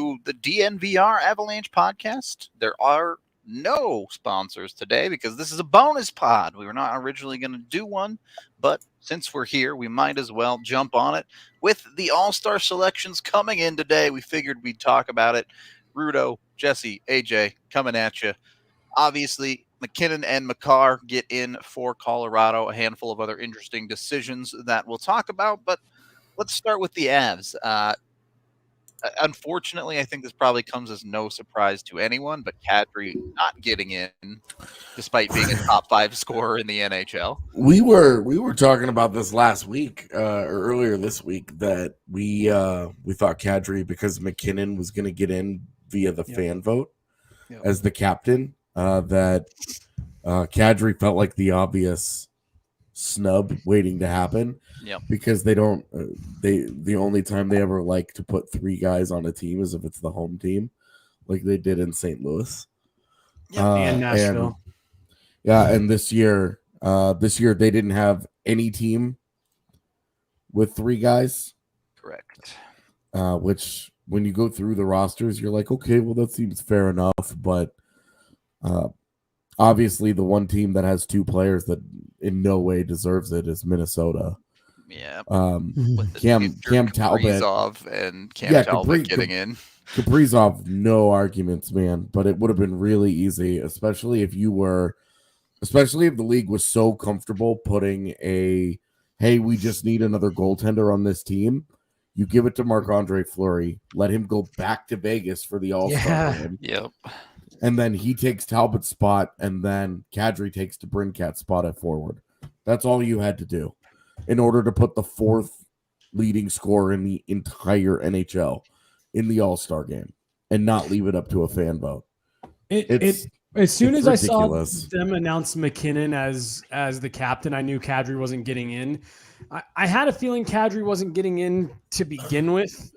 to the DNVR Avalanche podcast. There are no sponsors today because this is a bonus pod. We were not originally going to do one, but since we're here, we might as well jump on it. With the All-Star selections coming in today, we figured we'd talk about it. Rudo, Jesse, AJ, coming at you. Obviously, MacKinnon and Makar get in for Colorado. A handful of other interesting decisions that we'll talk about, but let's start with the Avs. Unfortunately, I think this probably comes as no surprise to anyone, but Kadri not getting in, despite being a top 5 scorer in the NHL. We were talking about this last week or earlier this week that we thought Kadri, because MacKinnon was going to get in via the fan vote as the captain, that Kadri felt like the obvious snub waiting to happen. Because they don't the only time they ever like to put 3 guys on a team is if it's the home team, like they did in St. Louis. And Nashville. And this year they didn't have any team with 3 guys. Correct. Which when you go through the rosters, you're like, okay, well, that seems fair enough. But obviously the one team that has 2 players that in no way deserves it is Minnesota. Yeah. Cam Talbot and Cam Talbot getting in. Kaprizov, no arguments, man. But it would have been really easy, especially if the league was so comfortable putting a, hey, we just need another goaltender on this team. You give it to Marc-Andre Fleury, let him go back to Vegas for the All-Star game. Yep. And then he takes Talbot's spot, and then Kadri takes DeBrincat's spot at forward. That's all you had to do in order to put the 4th leading scorer in the entire NHL in the All-Star game and not leave it up to a fan vote. As soon as ridiculous. I saw them announce MacKinnon as the captain, I knew Kadri wasn't getting in. I had a feeling Kadri wasn't getting in to begin with,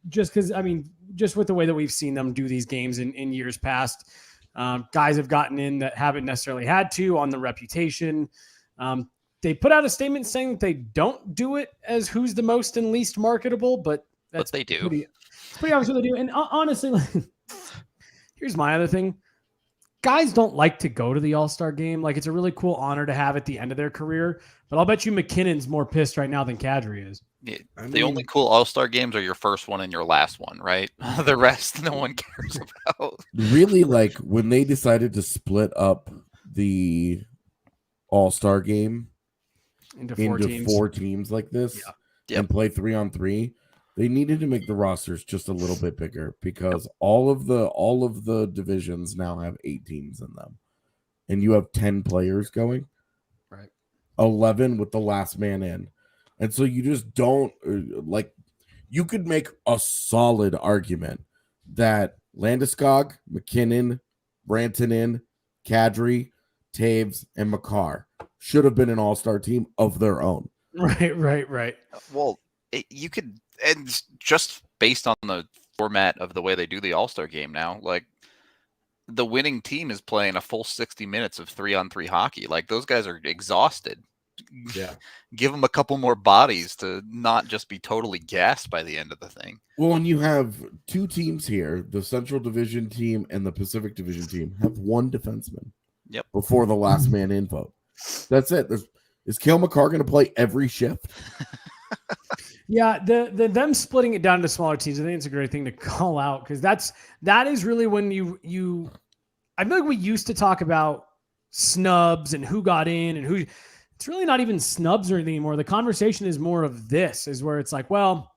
just because, I mean, just with the way that we've seen them do these games in years past. Guys have gotten in that haven't necessarily had to on the reputation. They put out a statement saying that they don't do it as who's the most and least marketable, but they do. Pretty obvious what they do. And honestly, here's my other thing. Guys don't like to go to the All-Star game. Like, it's a really cool honor to have at the end of their career. But I'll bet you MacKinnon's more pissed right now than Kadri is. Yeah, the only cool All-Star games are your first one and your last one, right? The rest no one cares about. Really, like, when they decided to split up the All-Star game into 4 teams like this and play 3-on-3, they needed to make the rosters just a little bit bigger because all of the divisions now have 8 teams in them, and you have 10 players going, right? 11 with the last man in, and so you just don't like. You could make a solid argument that Landeskog, MacKinnon, Rantanen, Kadri, Taves, and Makar should have been an all-star team of their own. Right. Well, you could, and just based on the format of the way they do the All-Star game now, like the winning team is playing a full 60 minutes of 3-on-3 hockey. Like, those guys are exhausted. Yeah. Give them a couple more bodies to not just be totally gassed by the end of the thing. Well, and you have 2 teams here, the Central Division team and the Pacific Division team have 1 defenseman. Yep. Before the last man in vote. That's it. Is Cale Makar going to play every shift? Yeah, the them splitting it down to smaller teams, I think it's a great thing to call out, because that is really when you I feel like we used to talk about snubs and who got in and who. It's really not even snubs or anything anymore. The conversation is more of this, is where it's like, well,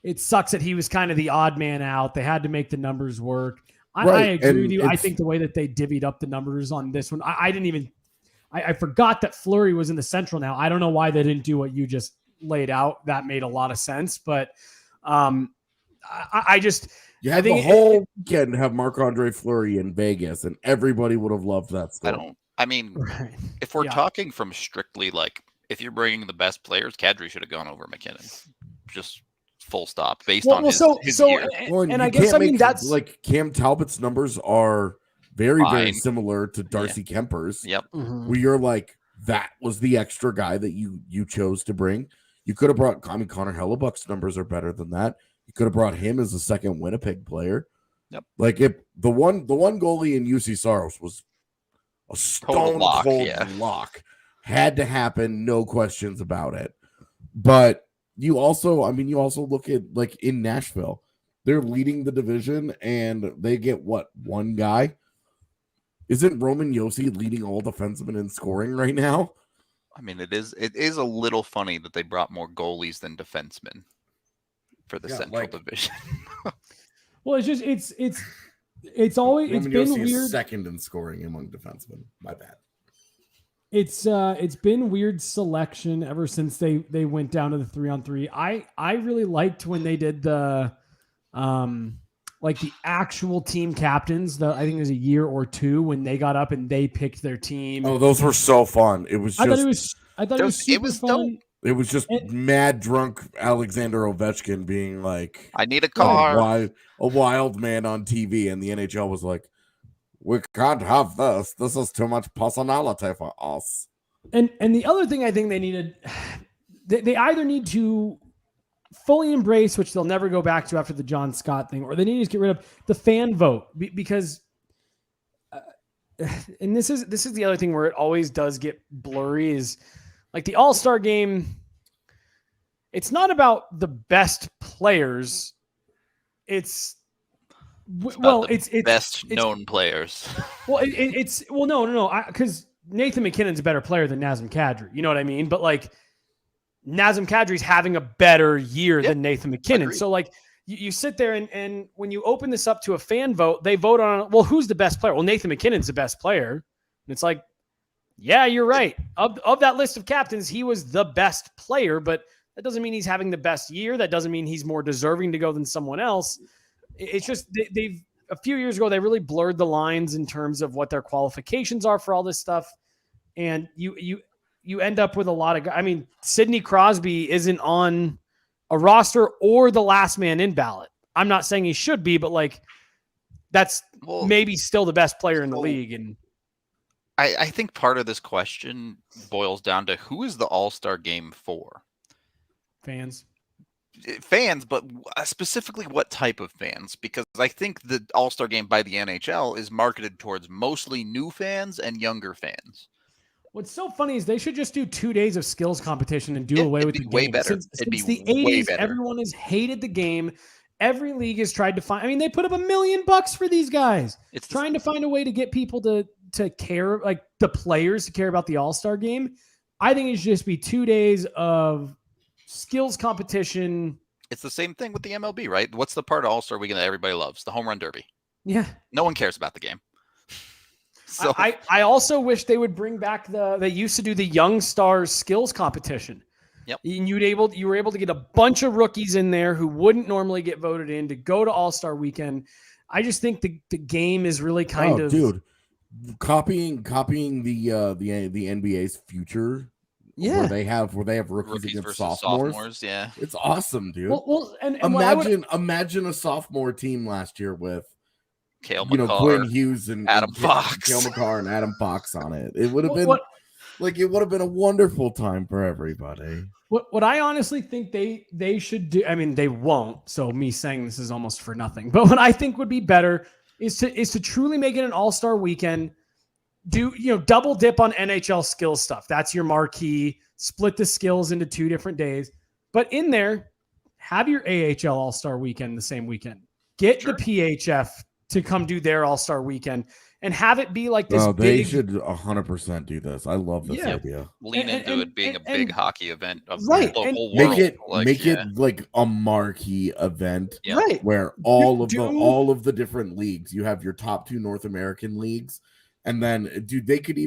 it sucks that he was kind of the odd man out. They had to make the numbers work. I agree with you. I think the way that they divvied up the numbers on this one, I forgot that Fleury was in the Central now. I don't know why they didn't do what you just laid out. That made a lot of sense, but I just you had the whole weekend have Marc-Andre Fleury in Vegas, and everybody would have loved that story. If we're talking from strictly like, if you're bringing the best players, Kadri should have gone over MacKinnon. Just full stop based on his year. And I guess that's like Cam Talbot's numbers are very similar to Darcy Kemper's. Yep. Mm-hmm. Where you're like, that was the extra guy that you chose to bring. You could have brought. Connor Hellebuck's numbers are better than that. You could have brought him as a second Winnipeg player. Yep. Like if the one goalie in UC Saros was a stone cold lock. Had to happen, no questions about it. But you also look at like in Nashville, they're leading the division and they get what, one guy? Isn't Roman Josi leading all defensemen in scoring right now? I mean, it is a little funny that they brought more goalies than defensemen for the Central Division. Well, it's always Roman been Josi weird. Is second in scoring among defensemen. My bad. It's been weird selection ever since they went down to the 3-on-3. I really liked when they did the like the actual team captains. I think it was a year or two when they got up and they picked their team. Oh, those were so fun. It was. I thought it was super fun. Dope. It was just mad drunk Alexander Ovechkin being like, "I need a car." A wild man on TV, and the NHL was like, "We can't have this. This is too much personality for us." And the other thing I think they needed, they either need to fully embrace, which they'll never go back to after the John Scott thing, or they need to get rid of the fan vote because, and this is the other thing where it always does get blurry is like the All-Star game. It's not about the best players. It's best known players. Well, no, because Nathan MacKinnon's a better player than Nazem Kadri. You know what I mean? But like Nazem Kadri's having a better year than Nathan MacKinnon. Agreed. So like you sit there and when you open this up to a fan vote, they vote on, well, who's the best player? Well, Nathan MacKinnon's the best player. And it's like, yeah, you're right. Of that list of captains, he was the best player, but that doesn't mean he's having the best year. That doesn't mean he's more deserving to go than someone else. It's just they've a few years ago, they really blurred the lines in terms of what their qualifications are for all this stuff. And you end up with a lot of, I mean, Sidney Crosby isn't on a roster or the last man in ballot. I'm not saying he should be, but like that's maybe still the best player in the league. And I think part of this question boils down to who is the All-Star game for? Fans, but specifically what type of fans? Because I think the All-Star game by the NHL is marketed towards mostly new fans and younger fans. What's so funny is they should just do 2 days of skills competition and do away with the game. Way better. Since the 80s, everyone has hated the game. Every league has tried to find. I mean, they put up $1 million for these guys. It's trying to find a way to get people to care, like the players to care about the All-Star game. I think it should just be 2 days of skills competition. It's the same thing with the MLB, right? What's the part of All-Star weekend that everybody loves? The home run derby. Yeah. No one cares about the game. So I also wish they would bring back they used to do the Young Stars skills competition. Yep. And you were able to get a bunch of rookies in there who wouldn't normally get voted in to go to All-Star weekend. I just think the game is really kind of copying the NBA's future. Yeah. Where they have rookies against sophomores. Yeah. It's awesome, dude. Well, and imagine a sophomore team last year with Cale, Makar, Quinn Hughes and Adam Fox. Cale Makar and Adam Fox on it. It would have been it would have been a wonderful time for everybody. What I honestly think they should do, I mean, they won't, so me saying this is almost for nothing. But what I think would be better is to truly make it an All-Star weekend. Do double dip on NHL skills stuff. That's your marquee. Split the skills into 2 different days. But in there, have your AHL All-Star weekend the same weekend. Get the PHF to come do their All-Star weekend and have it be like this. They should 100% do this. I love this idea. Lean into it being a big hockey event of the whole world. Make it like a marquee event, right? Where all of the different leagues, you have your top 2 North American leagues, and then you could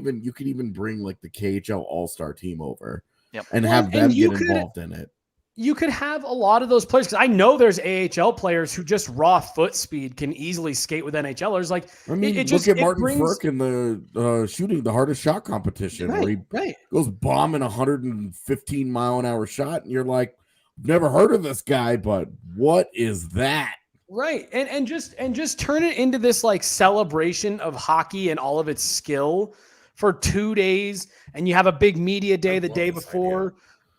even bring like the KHL All-Star team over, and have them get involved in it. You could have a lot of those players because I know there's AHL players who just raw foot speed can easily skate with NHLers. Like, I mean, look at Martin Frk in the shooting the hardest shot competition, where he goes bombing 115-mile-an-hour shot, and you're like, never heard of this guy, but what is that? Right, and just turn it into this like celebration of hockey and all of its skill for 2 days, and you have a big media day the day before.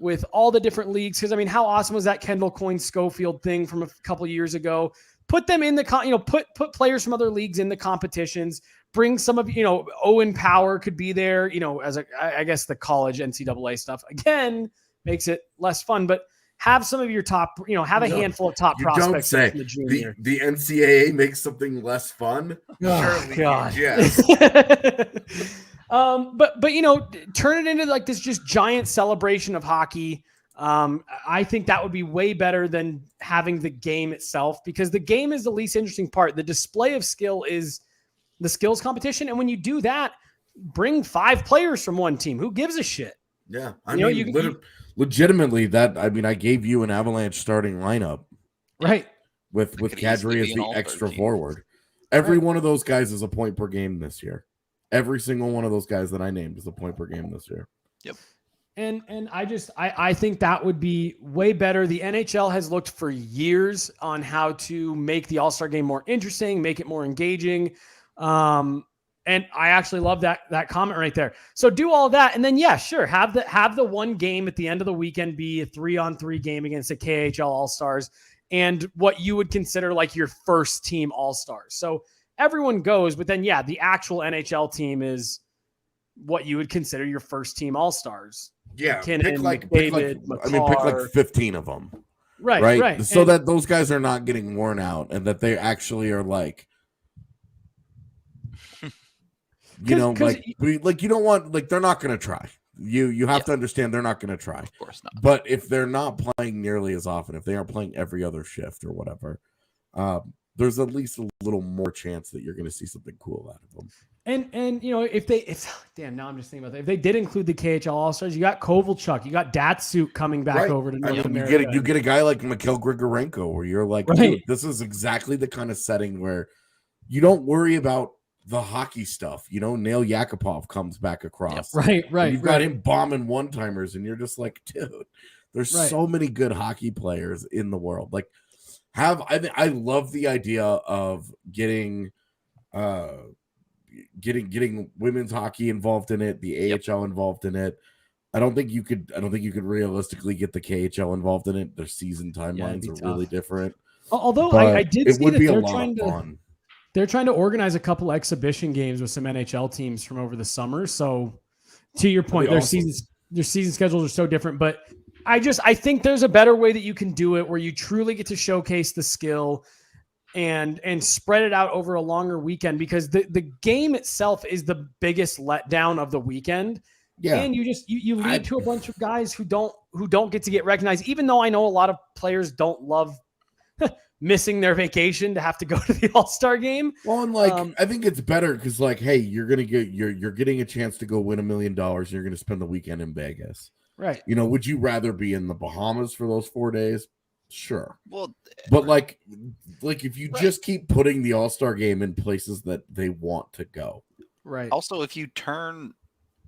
with all the different leagues. Because I mean, how awesome was that Kendall Coyne Schofield thing from a couple years ago? Put them in the put players from other leagues in the competitions. Bring some of Owen Power could be there. As I guess the college NCAA stuff again makes it less fun, but have some of your top. Have a handful of top prospects. Don't say from the junior. The NCAA makes something less fun. Oh, God. Yes. But turn it into like this just giant celebration of hockey. I think that would be way better than having the game itself, because the game is the least interesting part. The display of skill is the skills competition. And when you do that, bring 5 players from one team. Who gives a shit? Yeah. Legitimately I gave you an Avalanche starting lineup. Right. With Kadri as the extra forward. Every one of those guys is a point per game this year. Every single one of those guys that I named is a point per game this year. Yep. And I think that would be way better. The NHL has looked for years on how to make the All-Star game more interesting, make it more engaging. And I actually love that comment right there. So do all that, and then sure, have the one game at the end of the weekend be a 3-on-3 game against the KHL All-Stars and what you would consider like your first team All-Stars. So everyone goes, but then the actual NHL team is what you would consider your first team All-Stars. Yeah, MacKinnon, pick Makar. 15 of them. Right. So that those guys are not getting worn out, and that they actually are like, you don't want, like, they're not going to try. You have to understand they're not going to try. Of course not. But if they're not playing nearly as often, if they aren't playing every other shift or whatever, there's at least a little more chance that you're going to see something cool out of them. And now I'm just thinking about that. If they did include the KHL All-Stars, you got Kovalchuk, you got Datsuk coming back over to North America. You get a guy like Mikhail Grigorenko where you're like, dude, this is exactly the kind of setting where you don't worry about the hockey stuff. Nail Yakupov comes back across. Right. You've got him bombing one-timers, and you're just like, dude, there's so many good hockey players in the world. Like, I love the idea of getting women's hockey involved in it, the AHL involved in it. I don't think you could realistically get the KHL involved in it. Their season timelines are really different. Although I did see that they're trying to fun. They're trying to organize a couple exhibition games with some NHL teams from over the summer. So to your point, their season schedules are so different, but I think there's a better way that you can do it where you truly get to showcase the skill and spread it out over a longer weekend, because the game itself is the biggest letdown of the weekend. Yeah. And you lead to a bunch of guys who don't get to get recognized, even though I know a lot of players don't love missing their vacation to have to go to the All-Star game. Well, and I think it's better because, like, hey, you're getting a chance to go win $1 million. And you're going to spend the weekend in Vegas, right? Would you rather be in the Bahamas for those 4 days? Sure. Well, but like if you just keep putting the All-Star game in places that they want to go, right? Also, if you turn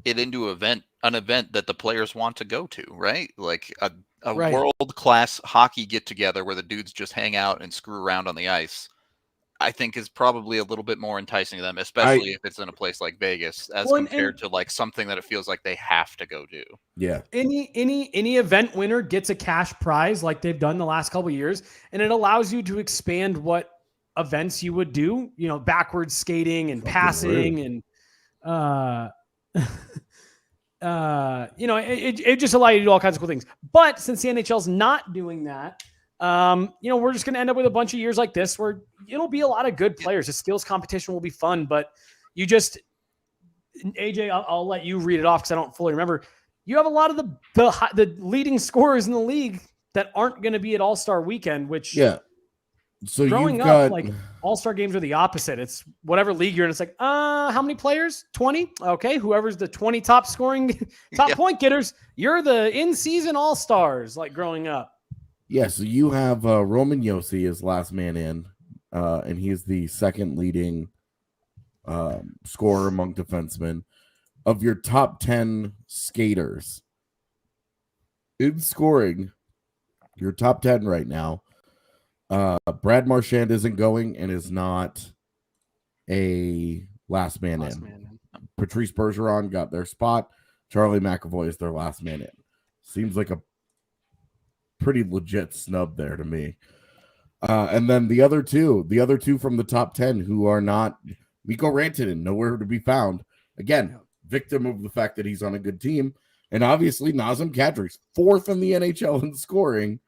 it into an event that the players want to go to, right? Like a world-class hockey get-together where the dudes just hang out and screw around on the ice, I think is probably a little bit more enticing to them, especially if it's in a place like Vegas, as compared to like something that it feels like they have to go do. Yeah. Any event winner gets a cash prize like they've done the last couple of years, and it allows you to expand what events you would do, backwards skating and passing and it just allows you to do all kinds of cool things. But since the NHL's not doing that, we're just going to end up with a bunch of years like this where it'll be a lot of good players. The skills competition will be fun, but AJ, I'll let you read it off because I don't fully remember. You have a lot of the leading scorers in the league that aren't going to be at All-Star Weekend, which So growing up, like All-Star games are the opposite. It's whatever league you're in. It's like, how many players? 20? Okay. Whoever's the 20 top scoring, point getters, you're the in-season All-Stars, like growing up. Yeah. So you have Roman Josi as last man in, and he's the second leading scorer among defensemen. Of your top 10 skaters in scoring, your top 10 right now, Brad Marchand isn't going and is not a last man in. Patrice Bergeron got their spot. Charlie McAvoy is their last man in. seems like a pretty legit snub there to me. And then the other two from the top 10 who are not Mikko Rantanen, nowhere to be found. Again, victim of the fact that he's on a good team. And obviously Nazem Kadri's 4th in the NHL in scoring.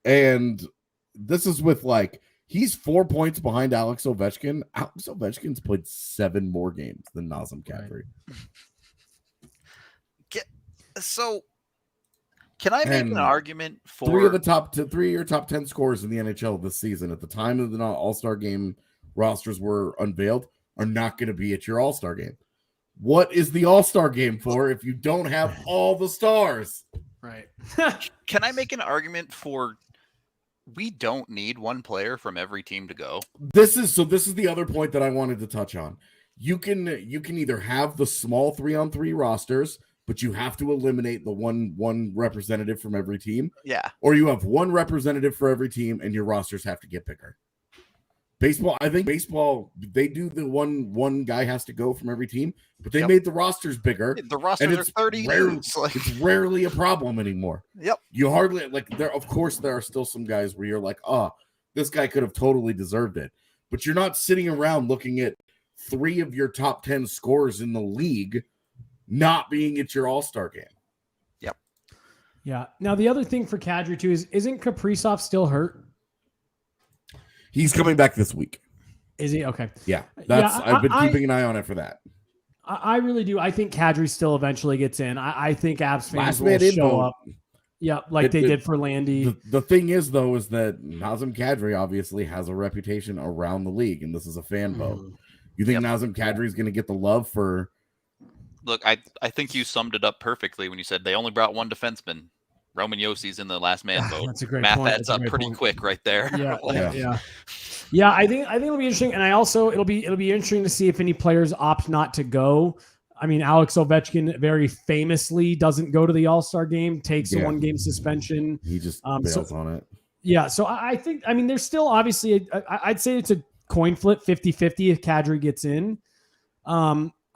And this is with he's 4 points behind Alex Ovechkin. Alex Ovechkin's played 7 more games than Nazem Kadri. So can I make an argument for 3 of your top 10 scores in the NHL this season at the time of the All-Star game rosters were unveiled are not going to be at your All-Star game. What is the All-Star game for if you don't have all the stars? Right. Can I make an argument for we don't need one player from every team to go? This is the other point that I wanted to touch on. You can either have the small 3-on-3 rosters, but you have to eliminate the one representative from every team. Yeah. Or you have one representative for every team and your rosters have to get bigger. Baseball, I think they do the one guy has to go from every team, but they made the rosters bigger. The rosters are 30 dudes. It's rarely a problem anymore. Yep. You hardly there. Of course, there are still some guys where you're like, oh, this guy could have totally deserved it. But you're not sitting around looking at 3 of your top 10 scorers in the league not being at your All-Star game. Yep. Yeah. Now the other thing for Kadri too isn't Kaprizov still hurt? He's coming back this week. Is he? Okay. Yeah. I've been keeping an eye on it for that. I really do. I think Kadri still eventually gets in. I think Abs fans will show up. Yeah, they did for Landy. The thing is, though, is that Nazem Kadri obviously has a reputation around the league, and this is a fan vote. You think Nazem Kadri is going to get the love for... Look, I think you summed it up perfectly when you said they only brought one defenseman. Roman Yossi's in the last man vote. That's a great Math point. adds up pretty quick right there. Yeah, yeah. I think it'll be interesting, and I also it'll be interesting to see if any players opt not to go. I mean, Alex Ovechkin very famously doesn't go to the All-Star game, takes a 1-game suspension. He just bails on it. Yeah, so I think there's still obviously I'd say it's a coin flip 50-50 if Kadri gets in.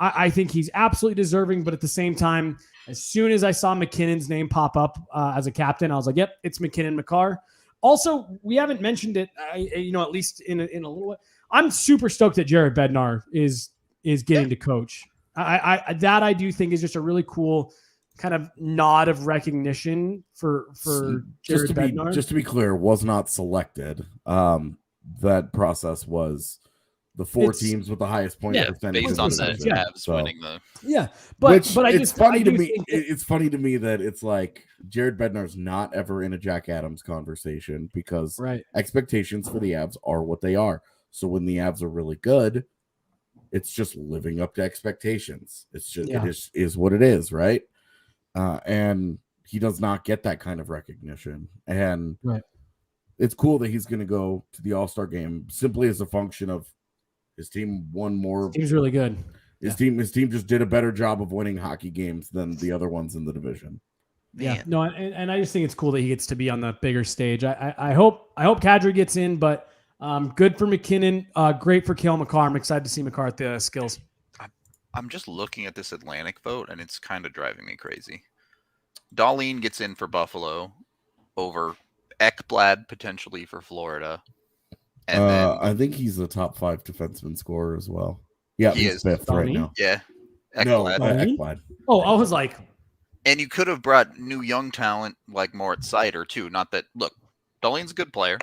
I think he's absolutely deserving, but at the same time, as soon as I saw MacKinnon's name pop up as a captain, I was like, yep, it's MacKinnon Makar. Also, we haven't mentioned it, at least in a little way. I'm super stoked that Jared Bednar is getting to coach. I do think is just a really cool kind of nod of recognition for Jared Bednar. Just to be clear, was not selected. That process was the 4 teams with the highest point percentage based on the Avs winning the it's funny to me that it's like Jared Bednar's not ever in a Jack Adams conversation because expectations for the Avs are what they are. So when the Avs are really good, it's just living up to expectations. It's just it is what it is, right? And he does not get that kind of recognition. And it's cool that he's going to go to the All-Star game simply as a function of his team won more. He's really good. His team just did a better job of winning hockey games than the other ones in the division. Yeah, no, and I just think it's cool that he gets to be on the bigger stage. I hope Kadri gets in, but good for MacKinnon. Great for Cale Makar. I'm excited to see Makar at the skills. I'm just looking at this Atlantic vote, and it's kind of driving me crazy. Dahlin gets in for Buffalo over Ekblad potentially for Florida. And then, I think he's the top 5 defenseman scorer as well. Yeah, he's 5th right now. Yeah. Ekblad. Oh, I was like... And you could have brought new young talent like Moritz Seider, too. Not that... Look, Dahlin's a good player.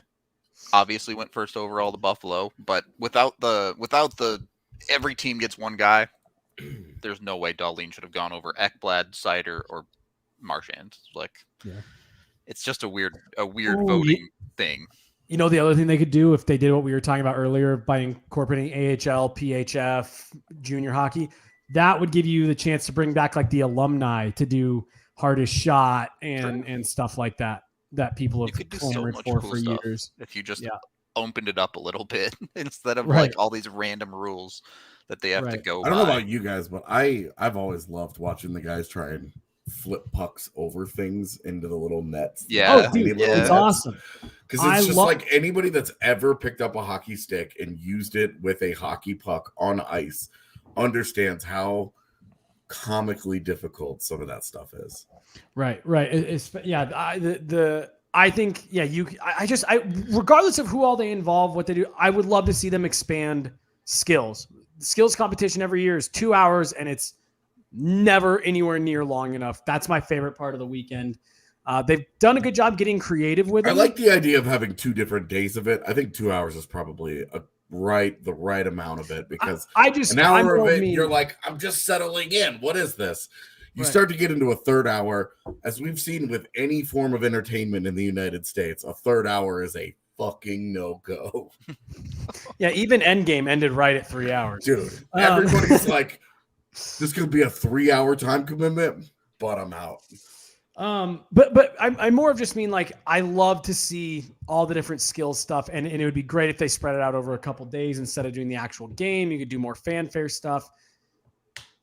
Obviously went first overall to Buffalo. But without the every team gets one guy, there's no way Dahlin should have gone over Ekblad, Seider, or Marchand. It's just a weird voting thing. You know, the other thing they could do if they did what we were talking about earlier by incorporating AHL, PHF, junior hockey, that would give you the chance to bring back the alumni to do hardest shot and stuff like that people have clamored for years. If you just opened it up a little bit instead of all these random rules that they have to go by. I don't know about you guys, but I've always loved watching the guys try and flip pucks over things into the little nets. Yeah. It's awesome. Because it's just anybody that's ever picked up a hockey stick and used it with a hockey puck on ice understands how comically difficult some of that stuff is. Right. I think, regardless of who all they involve, what they do, I would love to see them expand skills. The skills competition every year is 2 hours, and it's never anywhere near long enough. That's my favorite part of the weekend. They've done a good job getting creative with it. I like the idea of having 2 different days of it. I think 2 hours is probably the right amount of it, because an hour of it, you're like, I'm just settling in. What is this? You start to get into a third hour, as we've seen with any form of entertainment in the United States. A third hour is a fucking no-go. Yeah, even Endgame ended right at 3 hours. Dude, everybody's like, this could be a 3-hour time commitment, but I'm out. But I more of just mean, like, I love to see all the different skills stuff, and it would be great if they spread it out over a couple days instead of doing the actual game. You could do more fanfare stuff.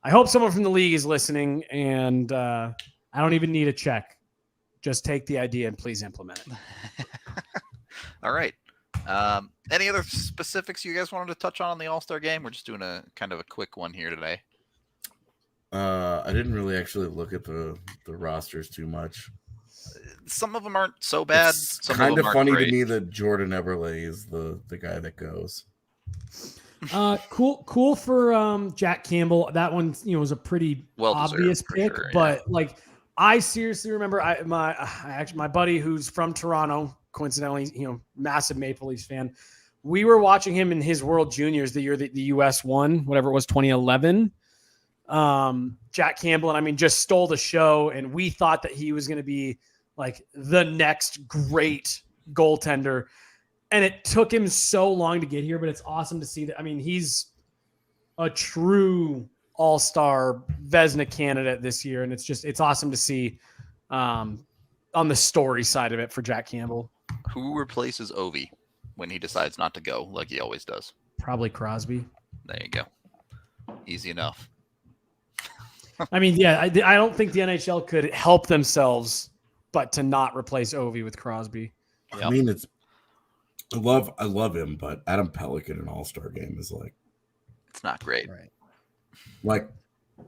I hope someone from the league is listening, and I don't even need a check. Just take the idea and please implement it. All right. Any other specifics you guys wanted to touch on the All-Star game? We're just doing a kind of a quick one here today. I didn't really actually look at the rosters too much. Some of them aren't so bad. It's Some kind of funny great. to me that Jordan Eberle is the guy that goes. Cool for Jack Campbell. That one, was a pretty obvious pick, sure, but like, I seriously remember my buddy who's from Toronto, coincidentally, massive Maple Leafs fan. We were watching him in his World Juniors the year that the U.S. won, whatever it was, 2011. Jack Campbell, and just stole the show, and we thought that he was going to be like the next great goaltender. And it took him so long to get here, but it's awesome to see that. He's a true all-star Vezina candidate this year. And it's awesome to see on the story side of it for Jack Campbell. Who replaces Ovi when he decides not to go like he always does? Probably Crosby. There you go. Easy enough. I don't think the NHL could help themselves but to not replace Ovi with Crosby. Yep. I love him, but Adam Pelech in an All-Star game is like, it's not great. Right. Like,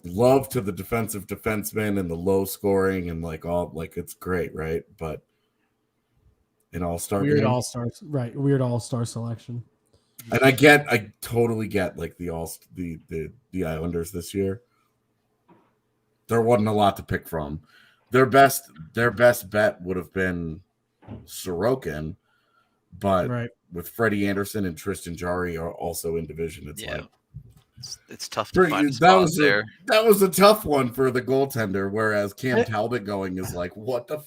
love to the defensive defenseman and the low scoring and it's great, right? But an All-Star weird game, All-Stars, right? Weird All-Star selection. And I totally get like the Islanders this year. There wasn't a lot to pick from. Their best bet would have been Sorokin. But with Freddie Anderson and Tristan Jarry are also in division, it's tough to find spots there. That was a tough one for the goaltender, whereas Cam Talbot going is like, what the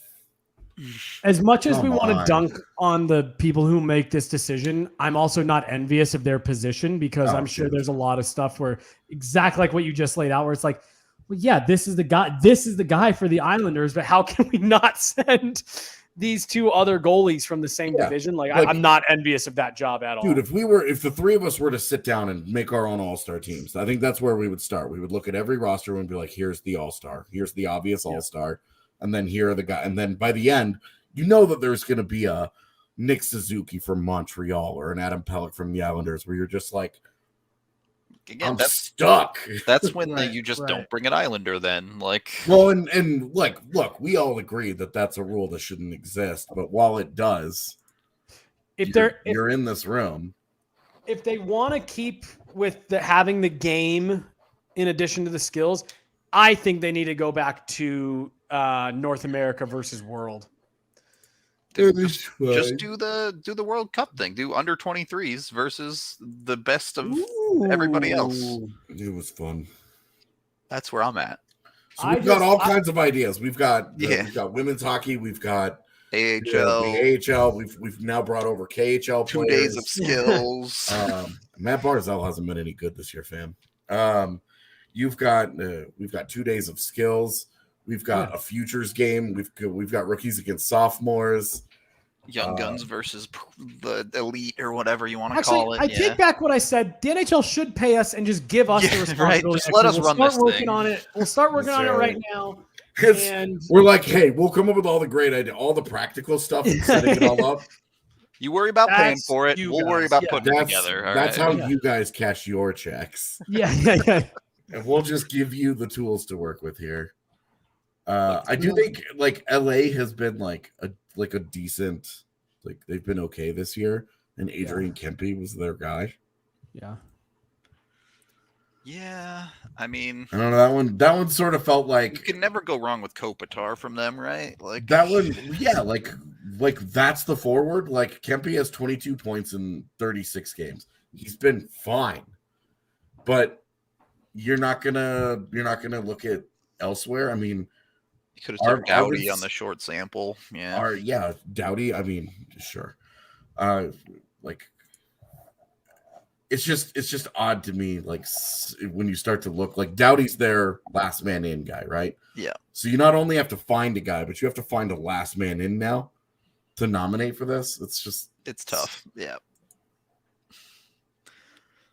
As much as we want to dunk on the people who make this decision, I'm also not envious of their position, because I'm sure there's a lot of stuff where exactly like what you just laid out, where it's like, well, yeah, this is the guy for the Islanders, but how can we not send these two other goalies from the same division? Like, I'm not envious of that job at all. Dude, if the three of us were to sit down and make our own All-Star teams, I think that's where we would start. We would look at every roster and be like, here's the All-Star. Here's the obvious All-Star. And then here are the guys. And then by the end, that there's going to be a Nick Suzuki from Montreal or an Adam Pelech from the Islanders, where you're just like, again, I'm stuck. That's when you just don't bring an Islander then. Like, well, and look, we all agree that that's a rule that shouldn't exist. But while it does, you're in this room. If they want to keep with having the game in addition to the skills, I think they need to go back to North America versus World. Just do the World Cup thing. Do under 23s versus the best of everybody else. It was fun. That's where I'm at. So we've got all kinds of ideas. We've got women's hockey. We've got AHL. The AHL. We've now brought over KHL 2 players. days of skills. Matt Barzal hasn't been any good this year, fam. We've got 2 days of skills. We've got a futures game. We've got rookies against sophomores. Young guns versus the elite, or whatever you want to call it. I take back what I said. The NHL should pay us and just give us the responsibility. Right. Just let us run this thing. We'll start working on it right now. And we're like, hey, we'll come up with all the great ideas, all the practical stuff, and setting it all up. You worry about paying for it. We'll worry about putting it together. That's how you guys cash your checks. Yeah. And we'll just give you the tools to work with here. I do think like LA has been like a decent, like they've been okay this year, and Adrian Kempe was their guy. Yeah. Yeah, I mean, I don't know, that one sort of felt like you can never go wrong with Kopitar from them, right? Like that one, yeah, like that's the forward. Like Kempe has 22 points in 36 games. He's been fine, but you're not gonna look at elsewhere. I mean, you could have started Doughty on the short sample. Yeah, Doughty. I mean, sure. Like it's just odd to me. Like when you start to look, like Doughty's their last man in guy, right? Yeah. So you not only have to find a guy, but you have to find a last man in now to nominate for this. It's tough. Yeah.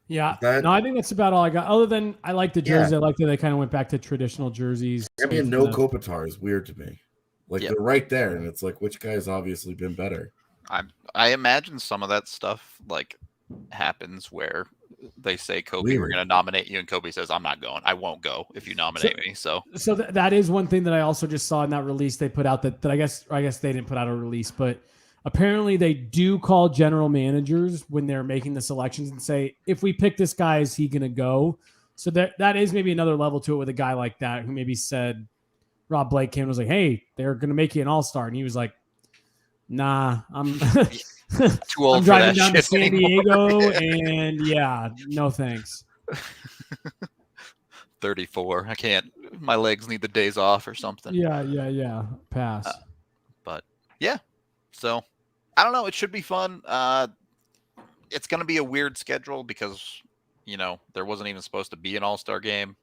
Yeah. No, I think that's about all I got. Other than I like the jerseys. I like that they kind of went back to traditional jerseys. I mean, no Kopitar is weird to me. Like they're right there, and it's like which guy's obviously been better. I imagine some of that stuff like happens where they say, Kobe, we're going to nominate you, and Kobe says, I'm not going. I won't go if you nominate me. So that is one thing that I also just saw in that release they put out that I guess they didn't put out a release, but apparently they do call general managers when they're making the selections and say, if we pick this guy, is he going to go? So that is maybe another level to it with a guy like that who maybe said, Rob Blake came and was like, hey, they're going to make you an all-star. And he was like, nah, I'm too old I'm driving down to San Diego and no thanks. 34. I can't. My legs need the days off or something. Yeah. Pass. But yeah. So I don't know. It should be fun. It's going to be a weird schedule because, there wasn't even supposed to be an all-star game.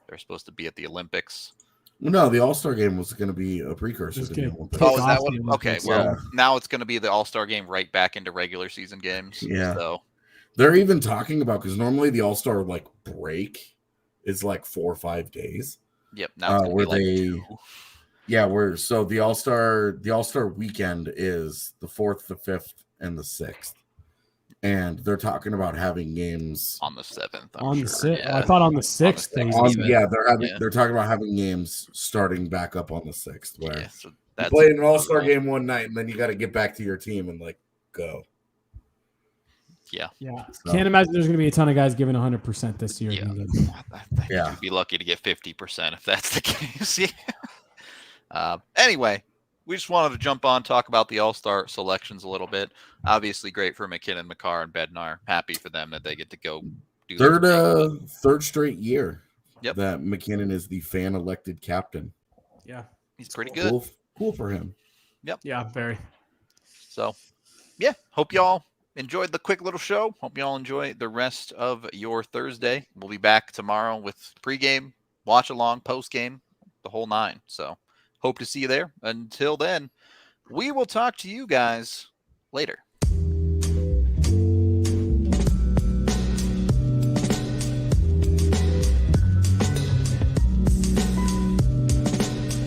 They're supposed to be at the Olympics. Well, no, the All-Star game was going to be a precursor to the Olympics. Oh, is that what? Okay, well, now it's going to be the All-Star game right back into regular season games. Yeah. So they're even talking about, because normally the All-Star break is 4 or 5 days. Yep. Now it's going to be 2. Yeah, so the All-Star weekend is the 4th, the 5th, and the 6th. And they're talking about having games on the 7th. On the 6th, I thought on the 6th. They're talking about having games starting back up on the 6th. Where you play an All-Star game one night, and then you got to get back to your team and go. Yeah. So, can't imagine there's going to be a ton of guys giving 100% this year. You'd be lucky to get 50% if that's the case. Anyway. We just wanted to jump on, talk about the All-Star selections a little bit. Obviously great for MacKinnon, Makar, and Bednar. Happy for them that they get to go do third straight year that MacKinnon is the fan-elected captain. Yeah. He's pretty good. Cool for him. Yep. Yeah, very. So, hope y'all enjoyed the quick little show. Hope y'all enjoy the rest of your Thursday. We'll be back tomorrow with pregame, watch-along, postgame, the whole 9. So, hope to see you there. Until then, we will talk to you guys later.